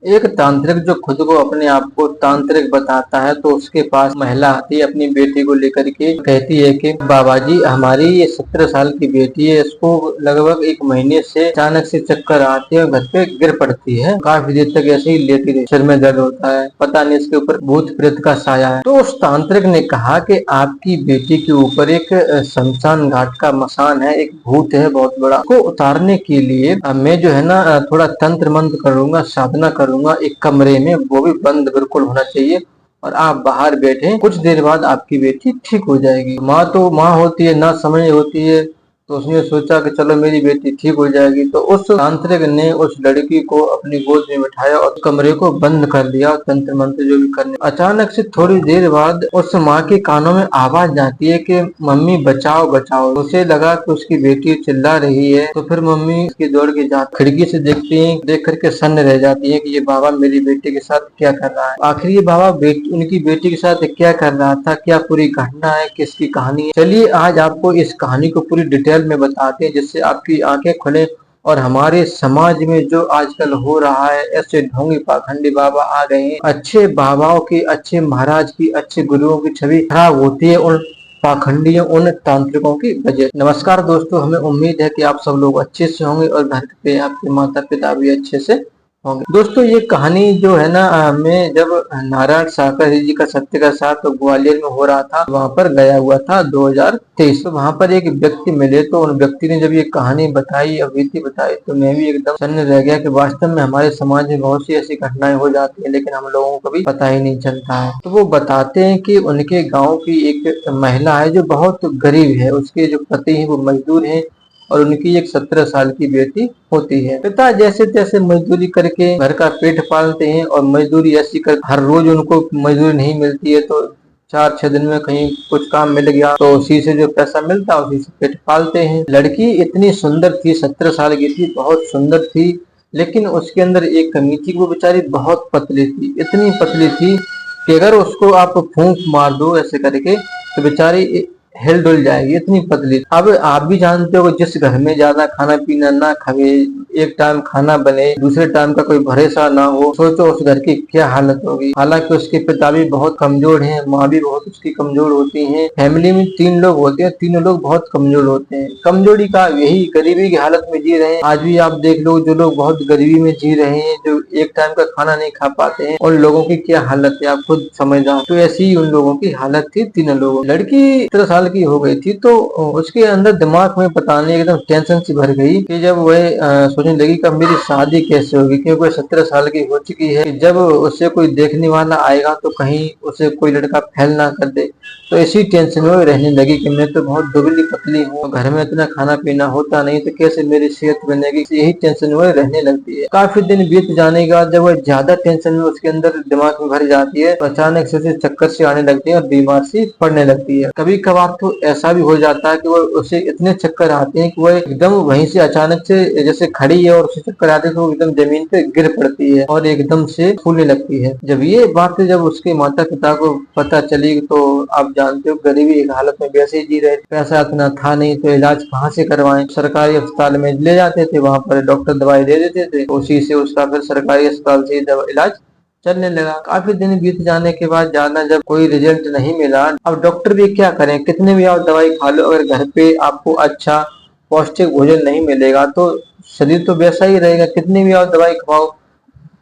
एक तांत्रिक जो खुद को अपने आप को तांत्रिक बताता है तो उसके पास महिला आती है अपनी बेटी को लेकर के, कहती है कि बाबा जी हमारी ये 17 साल की बेटी है, इसको लगभग एक महीने से अचानक से चक्कर आते हैं और घर पे गिर पड़ती है। काफी देर तक ऐसे ही लेटी रही, सिर में दर्द होता है, पता नहीं इसके ऊपर भूत प्रेत का साया है। तो उस तांत्रिक ने कहा कि आपकी बेटी के ऊपर एक शमशान घाट का मसान है, एक भूत है बहुत बड़ा, को उतारने के लिए मैं जो है ना थोड़ा तंत्र मंत्र करूंगा, साधना करूंगा एक कमरे में, वो भी बंद बिल्कुल होना चाहिए, और आप बाहर बैठे, कुछ देर बाद आपकी बेटी ठीक हो जाएगी। माँ तो माँ होती है, ना समझ होती है, तो उसने सोचा कि चलो मेरी बेटी ठीक हो जाएगी। तो उस तांत्रिक ने उस लड़की को अपनी गोद में बिठाया और कमरे को बंद कर दिया, तंत्र मंत्र जो भी करने। अचानक से थोड़ी देर बाद उस माँ के कानों में आवाज जाती है कि मम्मी बचाओ बचाओ। उसे लगा कि उसकी बेटी चिल्ला रही है, तो फिर मम्मी उसकी दौड़ के जाती, खिड़की से देखती है, देख करके सन्न रह जाती है कि ये बाबा मेरी बेटी के साथ क्या कर रहा है। आखिर ये बाबा उनकी बेटी के साथ क्या कर रहा था, क्या पूरी घटना है, किसकी कहानी है, चलिए आज आपको इस कहानी को पूरी डिटेल में बताते हैं, जिससे आपकी आंखें खुले और हमारे समाज में जो आजकल हो रहा है, ऐसे ढोंगी पाखंडी बाबा आ गए हैं, अच्छे बाबाओं की, अच्छे महाराज की, अच्छे गुरुओं की छवि खराब होती है उन पाखंडियों, उन तांत्रिकों की वजह। नमस्कार दोस्तों, हमें उम्मीद है कि आप सब लोग अच्छे से होंगे और घर पे आपके माता पिता भी अच्छे से होंगे। दोस्तों ये कहानी जो है ना, मैं जब नारायण साकर जी का सत्य का साथ तो ग्वालियर में हो रहा था, वहां पर गया हुआ था 2023। तो वहां पर एक व्यक्ति मिले, तो उन व्यक्ति ने जब ये कहानी बताई, अवधि बताई, तो मैं भी एकदम सन्न रह गया कि वास्तव में हमारे समाज में बहुत सी ऐसी घटनाएं हो जाती है, लेकिन हम लोगों को भी पता ही नहीं चलता है। तो वो बताते हैं कि उनके गाँव की एक महिला है जो बहुत गरीब है, उसके जो पति है वो मजदूर है और उनकी एक 17 साल की बेटी होती है। पिता जैसे तैसे मजदूरी करके घर का पेट पालते हैं, और मजदूरी ऐसी कर हर रोज उनको मजदूरी नहीं मिलती है, तो 4-6 दिन में कहीं कुछ काम मिल गया तो उसी से जो पैसा मिलता है उसी से पेट पालते हैं। लड़की इतनी सुंदर थी, 17 साल की थी, बहुत सुंदर थी, लेकिन उसके अंदर एक कमी थी, वो बेचारी बहुत पतली थी, इतनी पतली थी कि अगर उसको आप फूंक मार दो ऐसे करके तो बेचारी हिल डुल जाएगी, इतनी पतली। अब आप भी जानते हो जिस घर में ज्यादा खाना पीना ना खावे, एक टाइम खाना बने, दूसरे टाइम का कोई भरोसा ना हो, सोचो उस घर की क्या हालत होगी। हालांकि उसके पिता भी बहुत कमजोर हैं, माँ भी बहुत उसकी कमजोर होती हैं, फैमिली में 3 लोग होते हैं, तीनों लोग बहुत कमजोर होते हैं, कमजोरी का यही गरीबी की हालत में जी रहे हैं। आज भी आप देख लो जो लोग बहुत गरीबी में जी रहे हैं, जो एक टाइम का खाना नहीं खा पाते हैं, उन लोगों की क्या हालत है आप खुद समझदार। तो ऐसी ही उन लोगों की हालत थी तीनों लोगों। लड़की 17 साल की हो गई थी, तो उसके अंदर दिमाग में पता नहीं एकदम टेंशन सी भर गई कि जब वह सोचने लगी कि मेरी शादी कैसे होगी, क्योंकि वह 17 साल की हो चुकी है, कि जब उसे कोई देखने वाला आएगा तो कहीं उसे कोई लड़का फेल ना कर दे। तो इसी टेंशन में रहने लगी कि मैं तो बहुत दुबली पतली हूँ, घर में इतना खाना पीना होता नहीं, तो कैसे मेरी सेहत बनेगी, यही टेंशन में रहने लगती है। काफी दिन बीत जाने के बाद जब वह ज्यादा टेंशन में उसके अंदर दिमाग में भर जाती है, तो अचानक से उसे चक्कर से आने लगती है और बीमार सी पड़ने लगती है। कभी कभार तो ऐसा भी हो जाता है कि वो उसे इतने चक्कर आते हैं कि वह एकदम वहीं से अचानक से जैसे खड़ी है और उसे चक्कर आते हैं तो वो एकदम जमीन पे गिर पड़ती है और एकदम से फूलने लगती है। जब ये बात जब उसके माता पिता को पता चली, तो आप जानते हो गरीबी की हालत में वैसे ही जी रहे, पैसा इतना था नहीं, तो इलाज कहाँ से करवाएं। सरकारी अस्पताल में ले जाते थे, वहां पर डॉक्टर दवाई दे देते थे, उसी से उसका फिर सरकारी अस्पताल से इलाज चलने लगा। काफी दिन बीत जाने के बाद ज्यादा जब कोई रिजल्ट नहीं मिला, अब डॉक्टर भी क्या करें, कितने भी आप दवाई खा लो, अगर घर पे आपको अच्छा पौष्टिक भोजन नहीं मिलेगा तो शरीर तो वैसा ही रहेगा, कितनी भी आप दवाई खाओ,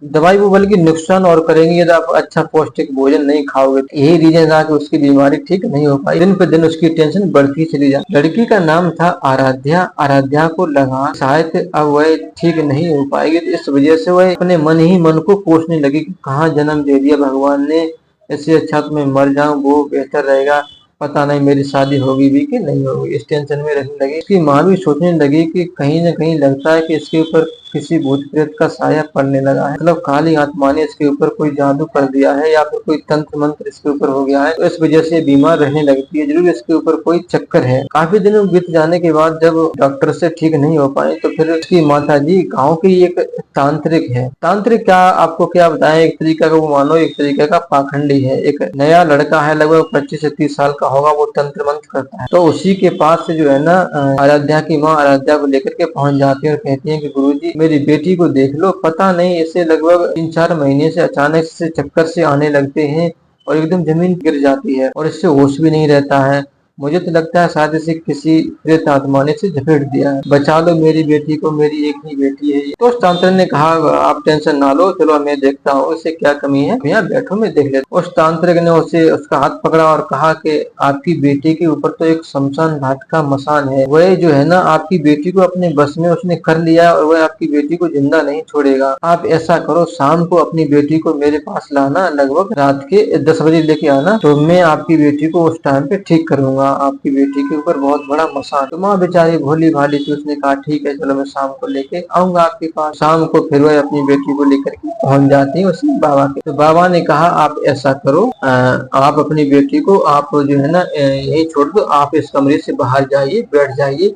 दवाई वो बल्कि नुकसान और करेंगी यदि आप अच्छा पौष्टिक भोजन नहीं खाओगे। यही रीजन था कि उसकी बीमारी ठीक नहीं हो पाई, दिन पे दिन उसकी टेंशन बढ़ती चली जाती। लड़की का नाम था आराध्या। आराध्या को लगा शायद अब वह ठीक नहीं हो पाएगी, तो इस वजह से वह अपने मन ही मन को कोसने लगी कि कहाँ जन्म दे दिया भगवान ने, इससे अच्छा तो मैं मर जाऊं, वो बेहतर रहेगा, पता नहीं मेरी शादी होगी भी कि नहीं होगी। इस टेंशन में रहने लगी। इसकी माँ भी सोचने लगी कि कहीं न कहीं लगता है कि इसके ऊपर किसी भूत प्रेत का साया पड़ने लगा है, मतलब काली आत्मा ने इसके ऊपर कोई जादू कर दिया है या फिर कोई तंत्र मंत्र इसके ऊपर हो गया है, तो इस वजह से बीमार रहने लगती है, जरूर इसके ऊपर कोई चक्कर है। काफी दिनों बीत जाने के बाद जब डॉक्टर से ठीक नहीं हो पाए, तो फिर उसकी माता जी गाँव की एक तांत्रिक है। तांत्रिक क्या आपको क्या बताएं, एक तरीका का वो मानो एक तरीके का पाखंडी है। एक नया लड़का है, लगभग 25 से 30 साल का होगा, वो तंत्र मंत्र करता है, तो उसी के पास से जो है ना आराध्या की माँ आराध्या को लेकर के पहुंच जाती है और कहती है कि गुरुजी मेरी बेटी को देख लो, पता नहीं इसे लगभग 3-4 महीने से अचानक से चक्कर से आने लगते हैं और एकदम जमीन गिर जाती है और इससे होश भी नहीं रहता है। मुझे तो लगता है शायद इसे किसी प्रेत आत्मा ने से झपेट दिया है। बचा लो मेरी बेटी को, मेरी एक ही बेटी है ये। तो उस तांत्रिक ने कहा आप टेंशन ना लो, चलो मैं देखता हूँ इसे क्या कमी है, यहाँ बैठो मैं देख लेता हूँ। उस तांत्रिक ने उसे उसका हाथ पकड़ा और कहा कि आपकी बेटी के ऊपर तो एक शमशान घाट का मसान है, वह जो है ना आपकी बेटी को अपने बस में उसने कर लिया और वह आपकी बेटी को जिंदा नहीं छोड़ेगा। आप ऐसा करो, शाम को अपनी बेटी को मेरे पास लाना, लगभग रात के 10 बजे लेके आना, तो मैं आपकी बेटी को उस टाइम पे ठीक करूंगा। आपकी बेटी के ऊपर बहुत बड़ा मसान। तो माँ बेचारी भोली भाली थी, उसने कहा ठीक है चलो मैं शाम को लेके आऊंगा आपके पास। शाम को फिर वह अपनी बेटी को लेकर के पहुंच जाती है उसके बाबा के। तो बाबा ने कहा आप ऐसा करो, आप अपनी बेटी को आप जो है ना यही छोड़ दो, आप इस कमरे से बाहर जाइए, बैठ जाइए,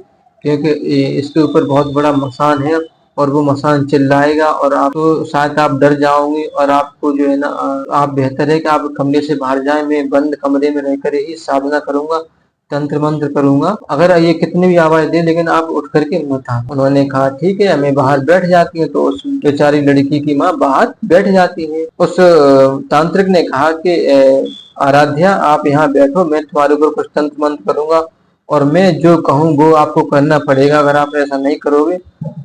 क्योंकि इसके ऊपर बहुत बड़ा मसान है और वो मसान चिल्लाएगा और आप तो शायद आप डर जाओगे और आपको जो है ना आप बेहतर है कि आप कमरे से बाहर जाएं। मैं बंद कमरे में रहकर ही साधना करूंगा, तंत्र मंत्र करूंगा, अगर ये कितनी भी आवाज दे लेकिन आप उठ करके मत आना। उन्होंने कहा ठीक है मैं बाहर बैठ जाती हूँ। तो उस बेचारी लड़की की माँ बाहर बैठ जाती है। उस तांत्रिक ने कहा कि आराध्या आप यहाँ बैठो, मैं तुम्हारे ऊपर कुछ तंत्र मंत्र करूंगा और मैं जो कहूँ वो आपको करना पड़ेगा, अगर आप ऐसा नहीं करोगे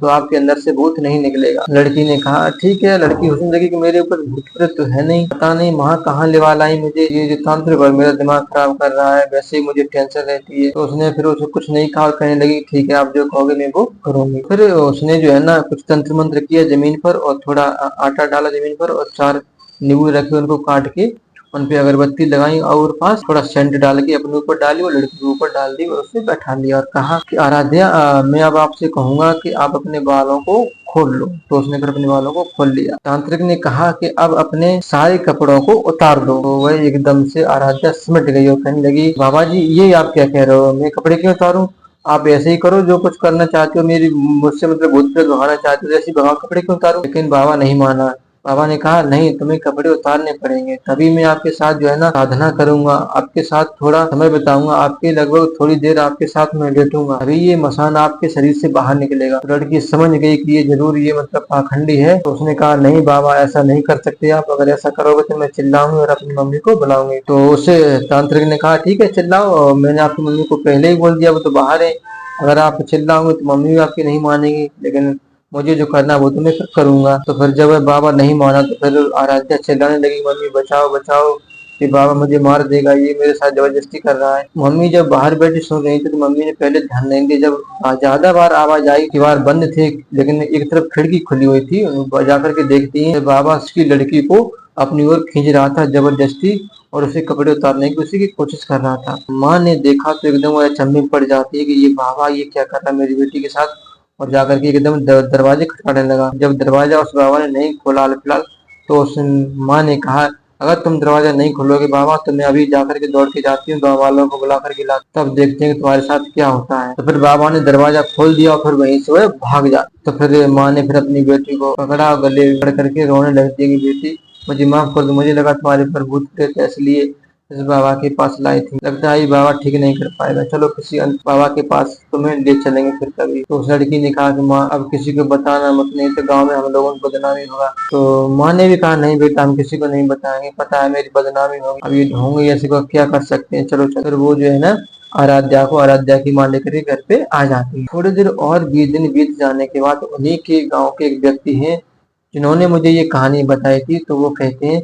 तो आपके अंदर से भूत नहीं निकलेगा। लड़की ने कहा ठीक है। लड़की उसने लगी कि मेरे ऊपर भूत प्रेत तो है नहीं, पता नहीं माँ कहाँ ले वाला है मुझे, ये जो तांत्रिक और मेरा दिमाग खराब कर रहा है, वैसे ही मुझे टेंशन रहती है। तो उसने फिर उसे कुछ नहीं कहा और कहने लगी ठीक है आप जो कहोगे मैं वो करूंगी। फिर उसने जो है ना कुछ तंत्र मंत्र किया जमीन पर और थोड़ा आटा डाला जमीन पर और 4 नींबू रखे, उनको काट के उन पे अगरबत्ती लगाई और पास थोड़ा सेंट डाल के अपने ऊपर डाली और लड़की के ऊपर डाल दी और उसे बैठा लिया और कहा कि आराध्या मैं अब आपसे कहूंगा कि आप अपने बालों को खोल लो। तो उसने फिर अपने बालों को खोल लिया। तांत्रिक ने कहा कि अब अपने सारे कपड़ों को उतार दो। तो वह एकदम से आराध्या सिमट गई और कहने लगी बाबा जी ये आप क्या कह रहे हो, मैं कपड़े क्यों उतारूं, आप ऐसे ही करो जो कुछ करना चाहते हो, मेरी मुझसे मतलब भूत प्रेत भगाना चाहते हो, जैसे भगाओ, कपड़े क्यों उतारूं। लेकिन बाबा नहीं माना। बाबा ने कहा नहीं तुम्हें कपड़े उतारने पड़ेंगे, तभी मैं आपके साथ जो है ना साधना करूंगा, आपके साथ थोड़ा समय बिताऊंगा, आपके लगभग थोड़ी देर आपके साथ मैं लेटूंगा, अभी ये मसान आपके शरीर से बाहर निकलेगा। तो लड़की समझ गई कि ये जरूर ये मतलब पाखंडी है। तो उसने कहा नहीं बाबा ऐसा नहीं कर सकते आप, अगर ऐसा करोगे तो मैं चिल्लाऊंगी और अपनी मम्मी को बुलाऊंगी। तो उसे तांत्रिक ने कहा ठीक है चिल्लाओ, मैंने आपकी मम्मी को पहले ही बोल दिया वो तो बाहर है, अगर आप चिल्लाओगे तो मम्मी भी आपकी नहीं मानेगी, लेकिन मुझे जो करना वो तो मैं फिर करूंगा। तो फिर जब बाबा नहीं माना तो फिर आराध्या चिल्लाने लगी मम्मी बचाओ बचाओ, कि बाबा मुझे मार देगा, ये मेरे साथ जबरदस्ती कर रहा है। मम्मी जब बाहर बैठी सुन रही थी तो मम्मी ने पहले ध्यान नहीं दिया। जब ज्यादा बार आवाज आई, दीवार बंद थे लेकिन एक तरफ खिड़की खुली हुई थी, जाकर के देखती है बाबा उसकी लड़की को अपनी ओर खींच रहा था जबरदस्ती और उसे कपड़े उतारने की उसी की कोशिश कर रहा था। माँ ने देखा तो एकदम वो अचंभे में पड़ जाती है कि ये बाबा ये क्या कर रहा है मेरी बेटी के साथ, और जाकर के एकदम दरवाजे खटखटाने लगा। जब दरवाजा उस बाबा ने नहीं खोला फिलहाल, तो उस माँ ने कहा अगर तुम दरवाजा नहीं खोलोगे बाबा तो मैं अभी जाकर के दौड़ के जाती हूँ, गाँव वालों को बुला करके ला, तब देखते हैं कि तुम्हारे साथ क्या होता है। तो फिर बाबा ने दरवाजा खोल दिया और फिर वहीं से वह भाग जा। तो फिर माँ ने फिर अपनी बेटी को पकड़ा, गले पकड़ करके रोने लगती है कि बेटी मुझे माफ कर दो, मुझे लगा तुम्हारे पर भूत प्रेत है इसलिए इस बाबा के पास लाई थी, लगता है ये बाबा ठीक नहीं कर पाएगा, चलो किसी अन्य बाबा के पास तुम्हें ले चलेंगे फिर कभी। तो उस लड़की ने कहा कि माँ अब किसी को बताना मत, नहीं तो गांव में हम लोगों को बदनामी होगा। तो माँ ने भी कहा नहीं बेटा हम किसी को नहीं बताएंगे, पता है मेरी बदनामी होगी, अब ये ढोंगे ऐसे को क्या कर सकते हैं, चलो चलो। फिर वो जो है ना आराध्या की माँ लेकर के घर पे आ जाती है। थोड़ी देर और 20 दिन बीत जाने के बाद उन्हीं के गाँव के एक व्यक्ति है जिन्होंने मुझे ये कहानी बताई थी। तो वो कहते हैं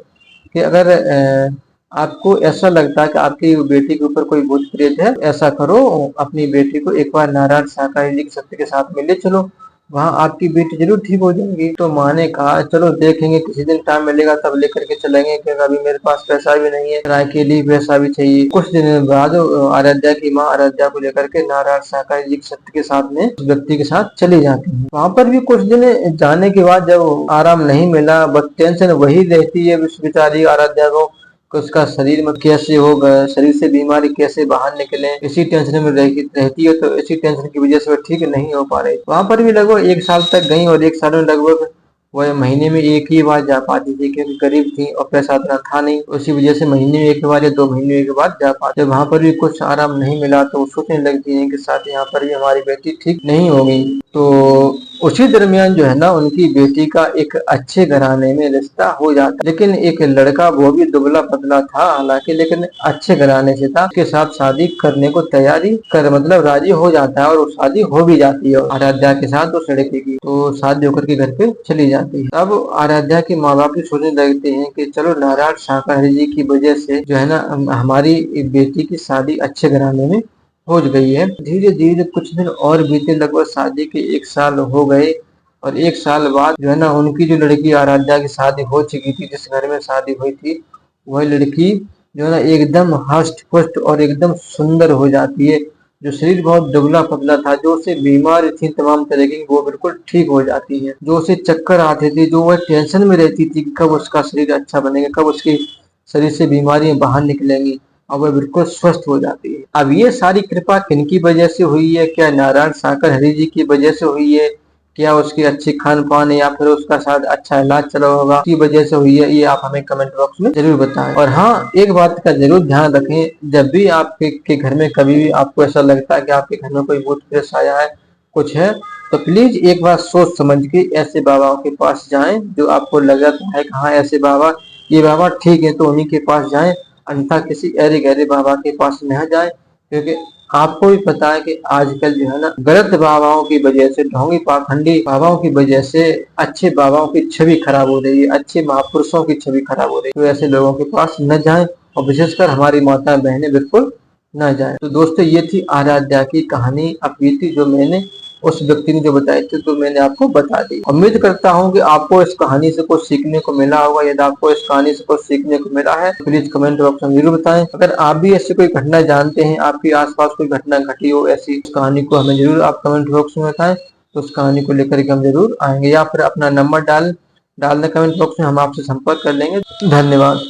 कि अगर आपको ऐसा लगता है कि आपकी बेटी के ऊपर कोई भूत प्रेत है, ऐसा करो अपनी बेटी को एक बार नारायण साकाई जी के सत्य के साथ में ले चलो, वहाँ आपकी बेटी जरूर ठीक हो जाएगी। तो माँ ने कहा चलो देखेंगे, किसी दिन टाइम मिलेगा तब लेकर के चलेंगे, क्योंकि अभी मेरे पास पैसा भी नहीं है, किराए के लिए पैसा भी चाहिए। कुछ दिन बाद आराध्या की माँ आराध्या को लेकर के नारायण साकाई जी के सत्य के साथ में उस व्यक्ति के साथ चली जाती है। वहाँ पर भी कुछ दिन जाने के बाद जब आराम नहीं मिला, बस टेंशन वही रहती है उस बेचारी आराध्या को कि उसका शरीर में कैसे होगा, शरीर से बीमारी कैसे बाहर निकले, इसी टेंशन में रहती है। तो इसी टेंशन की वजह से वो ठीक नहीं हो पा रही। वहां पर भी लगभग 1 साल तक गई और 1 साल में लगभग वह महीने में 1 ही बार जा पाती थी, क्योंकि गरीब थी और पैसा इतना था नहीं, उसी वजह से महीने में 1 बार या 2 महीने में 1 बार जा पाती। जब वहां पर भी कुछ आराम नहीं मिला तो वो सोचने लगती है कि साथ यहाँ पर भी हमारी बेटी ठीक नहीं होगी। तो उसी दरमियान जो है ना उनकी बेटी का एक अच्छे घराने में रिश्ता हो जाता है। लेकिन एक लड़का, वो भी दुबला पतला था हालांकि, लेकिन अच्छे घराने से था, उसके साथ शादी करने को तैयारी कर मतलब राजी हो जाता है और वो शादी हो भी जाती है आराध्या के साथ उस लड़के की। तो शादी होकर के घर पे चली जाती है। अब आराध्या के माँ बाप भी सोचने लगते हैं कि चलो नारायण शाकाहारी जी की वजह से जो है ना हमारी बेटी की शादी अच्छे घराने में हो गई है। धीरे धीरे कुछ दिन और बीते, लगभग शादी के 1 साल हो गए और 1 साल बाद जो है ना उनकी जो लड़की आराध्या की शादी हो चुकी थी, जिस घर में शादी हुई थी, वह लड़की जो है ना एकदम हष्ट पुष्ट और एकदम सुंदर हो जाती है। जो शरीर बहुत दुबला पतला था, जो उसे बीमार थी तमाम तरह की, वो बिल्कुल ठीक हो जाती है। जो उसे चक्कर आते थे, जो वह टेंशन में रहती थी कि कब उसका शरीर अच्छा बनेगा, कब उसके शरीर से बीमारियां बाहर निकलेंगी, और वह बिल्कुल स्वस्थ हो जाती है। अब ये सारी कृपा किनकी वजह से हुई है? क्या नारायण साकर हरि जी की वजह से हुई है? क्या उसकी अच्छी खान पान या फिर उसका शायद अच्छा इलाज चला होगा की वजह से हुई है? ये आप हमें कमेंट बॉक्स में जरूर बताएं। और हाँ, एक बात का जरूर ध्यान रखें, जब भी आपके घर में कभी भी आपको ऐसा लगता है कि आपके घर में कोई भूत प्रेत आया है, कुछ है, तो प्लीज एक बार सोच समझ के ऐसे बाबाओं के पास जाएं जो आपको लगता है कि हाँ ऐसे बाबा, ये बाबा ठीक है, तो उन्हीं के पास जाएं। अन्यथा किसी अरे गहरे बाबा के पास न जाए, क्योंकि आपको भी पता है कि आजकल जो है ना गलत बाबाओं की वजह से, ढोंगी पाखंडी बाबाओं की वजह से अच्छे बाबाओं की छवि खराब हो रही है, अच्छे महापुरुषों की छवि खराब हो रही है। तो ऐसे लोगों के पास न जाएं, और विशेषकर हमारी माता बहनें बिल्कुल न जाए। तो दोस्तों, ये थी आराध्या की कहानी, अपीति जो मैंने उस व्यक्ति ने जो बताई थी, तो मैंने आपको बता दी। उम्मीद करता हूँ कि आपको इस कहानी से कुछ सीखने को मिला होगा। यदि आपको इस कहानी से कुछ सीखने को मिला है, प्लीज कमेंट बॉक्स में जरूर बताएं। अगर आप भी ऐसी कोई घटना जानते हैं, आपके आसपास कोई घटना घटी हो ऐसी, उस कहानी को हमें जरूर आप कमेंट बॉक्स में बताएं। तो उस कहानी को लेकर के हम जरूर आएंगे, या फिर अपना नंबर डालना कमेंट बॉक्स में, हम आपसे संपर्क कर लेंगे। धन्यवाद।